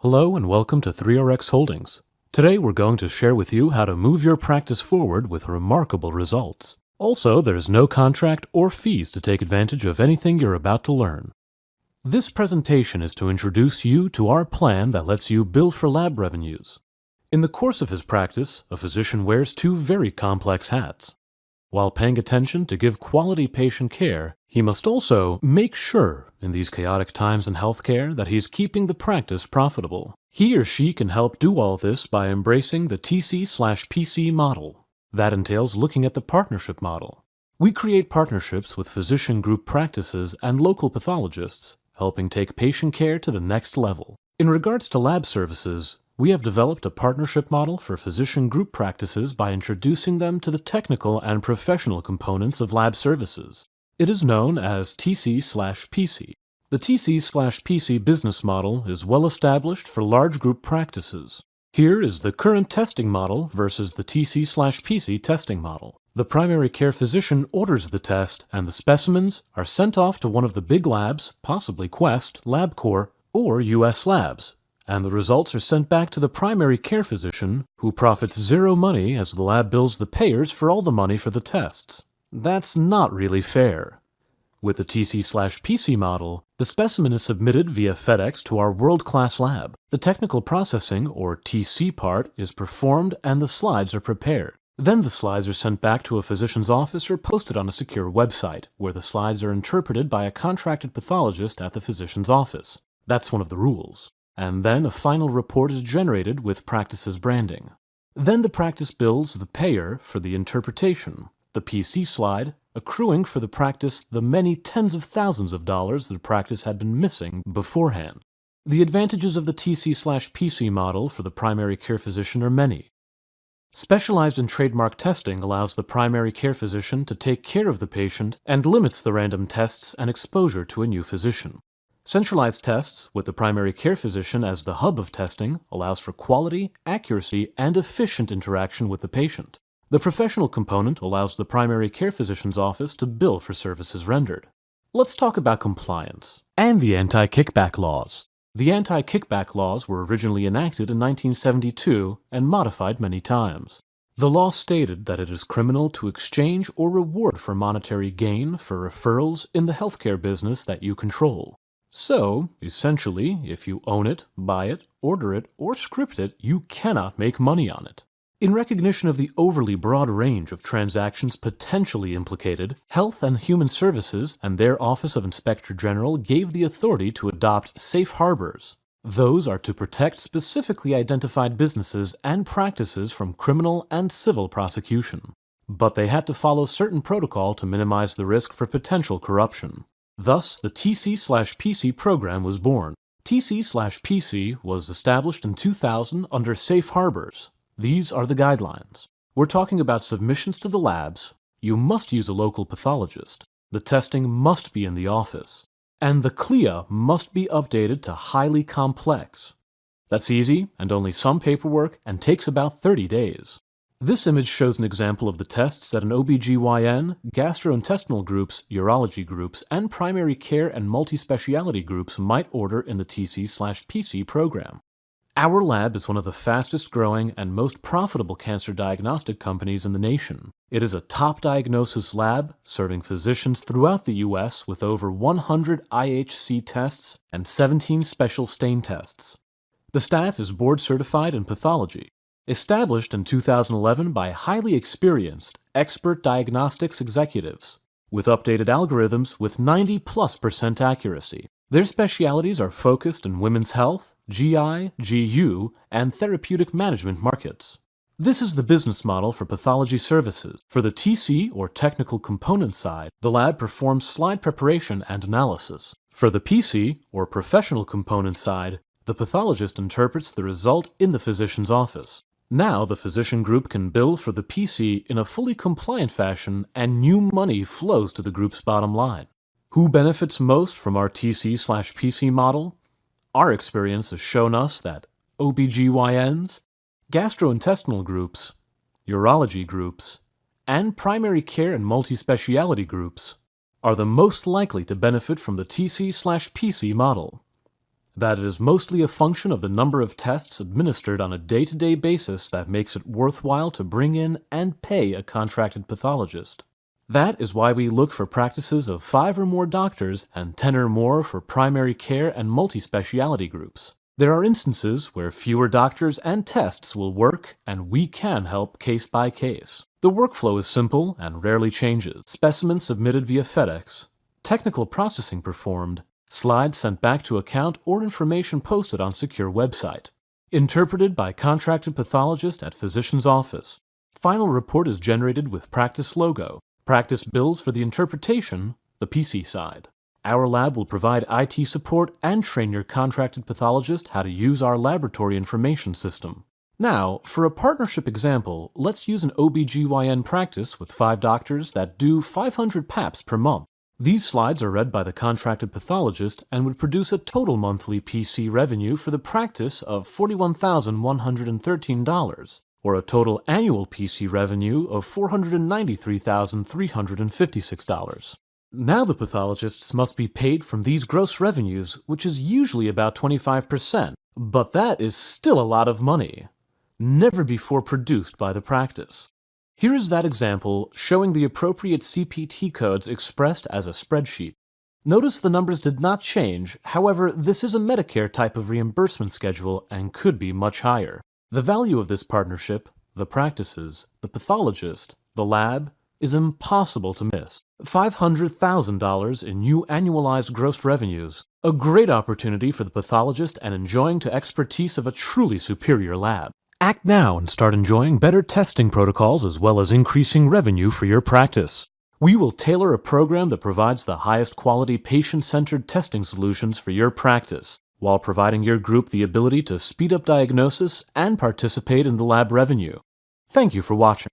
Hello and welcome to 3RX Holdings. Today we're going to share with you how to move your practice forward with remarkable results. Also, there's no contract or fees to take advantage of anything you're about to learn. This presentation is to introduce you to our plan that lets you bill for lab revenues. In the course of his practice, a physician wears two very complex hats. While paying attention to give quality patient care, he must also make sure, in these chaotic times in healthcare, that he's keeping the practice profitable. He or she can help do all this by embracing the TC/PC model. That entails looking at the partnership model. We create partnerships with physician group practices and local pathologists, helping take patient care to the next level. In regards to lab services, we have developed a partnership model for physician group practices by introducing them to the technical and professional components of lab services. It is known as TC/PC. The TC/PC business model is well established for large group practices. Here is the current testing model versus the TC/PC testing model. The primary care physician orders the test, and the specimens are sent off to one of the big labs, possibly Quest, LabCorp, or US Labs, and the results are sent back to the primary care physician, who profits zero money as the lab bills the payers for all the money for the tests. That's not really fair. With the TC/PC model, the specimen is submitted via FedEx to our world-class lab. The technical processing, or TC part, is performed and the slides are prepared. Then the slides are sent back to a physician's office or posted on a secure website, where the slides are interpreted by a contracted pathologist at the physician's office. That's one of the rules. And then a final report is generated with practice's branding. Then the practice bills the payer for the interpretation, the PC slide, accruing for the practice the many tens of thousands of dollars the practice had been missing beforehand. The advantages of the TC/PC model for the primary care physician are many. Specialized and trademark testing allows the primary care physician to take care of the patient and limits the random tests and exposure to a new physician. Centralized tests, with the primary care physician as the hub of testing, allows for quality, accuracy, and efficient interaction with the patient. The professional component allows the primary care physician's office to bill for services rendered. Let's talk about compliance and the anti-kickback laws. The anti-kickback laws were originally enacted in 1972 and modified many times. The law stated that it is criminal to exchange or reward for monetary gain for referrals in the healthcare business that you control. So, essentially, if you own it, buy it, order it, or script it, you cannot make money on it. In recognition of the overly broad range of transactions potentially implicated, Health and Human Services and their Office of Inspector General gave the authority to adopt safe harbors. Those are to protect specifically identified businesses and practices from criminal and civil prosecution. But they had to follow certain protocol to minimize the risk for potential corruption. Thus, the TC/PC program was born. TC/PC was established in 2000 under Safe Harbors. These are the guidelines. We're talking about submissions to the labs. You must use a local pathologist. The testing must be in the office. And the CLIA must be updated to highly complex. That's easy and only some paperwork and takes about 30 days. This image shows an example of the tests that an OBGYN, gastrointestinal groups, urology groups, and primary care and multi-speciality groups might order in the TC/PC program. Our lab is one of the fastest growing and most profitable cancer diagnostic companies in the nation. It is a top diagnosis lab serving physicians throughout the U.S. with over 100 IHC tests and 17 special stain tests. The staff is board certified in pathology. Established in 2011 by highly experienced, expert diagnostics executives, with updated algorithms with 90+% accuracy. Their specialities are focused in women's health, GI, GU, and therapeutic management markets. This is the business model for pathology services. For the TC, or technical component side, the lab performs slide preparation and analysis. For the PC, or professional component side, the pathologist interprets the result in the physician's office. Now the physician group can bill for the PC in a fully compliant fashion and new money flows to the group's bottom line. Who benefits most from our TC/PC model? Our experience has shown us that OBGYNs, gastrointestinal groups, urology groups, and primary care and multi-speciality groups are the most likely to benefit from the TC/PC model. that it is mostly a function of the number of tests administered on a day-to-day basis that makes it worthwhile to bring in and pay a contracted pathologist. That is why we look for practices of 5 or more doctors and 10 or more for primary care and multi-speciality groups. There are instances where fewer doctors and tests will work, and we can help case by case. The workflow is simple and rarely changes. Specimens submitted via FedEx, technical processing performed, slides sent back to account or information posted on secure website. Interpreted by contracted pathologist at physician's office. Final report is generated with practice logo. Practice bills for the interpretation, the PC side. Our lab will provide IT support and train your contracted pathologist how to use our laboratory information system. Now, for a partnership example, let's use an OB/GYN practice with 5 doctors that do 500 PAPs per month. These slides are read by the contracted pathologist and would produce a total monthly PC revenue for the practice of $41,113, or a total annual PC revenue of $493,356. Now the pathologists must be paid from these gross revenues, which is usually about 25%, but that is still a lot of money, never before produced by the practice. Here is that example showing the appropriate CPT codes expressed as a spreadsheet. Notice the numbers did not change, however, this is a Medicare type of reimbursement schedule and could be much higher. The value of this partnership, the practices, the pathologist, the lab, is impossible to miss. $500,000 in new annualized gross revenues, a great opportunity for the pathologist and enjoying to expertise of a truly superior lab. Act now and start enjoying better testing protocols as well as increasing revenue for your practice. We will tailor a program that provides the highest quality patient-centered testing solutions for your practice, while providing your group the ability to speed up diagnosis and participate in the lab revenue. Thank you for watching.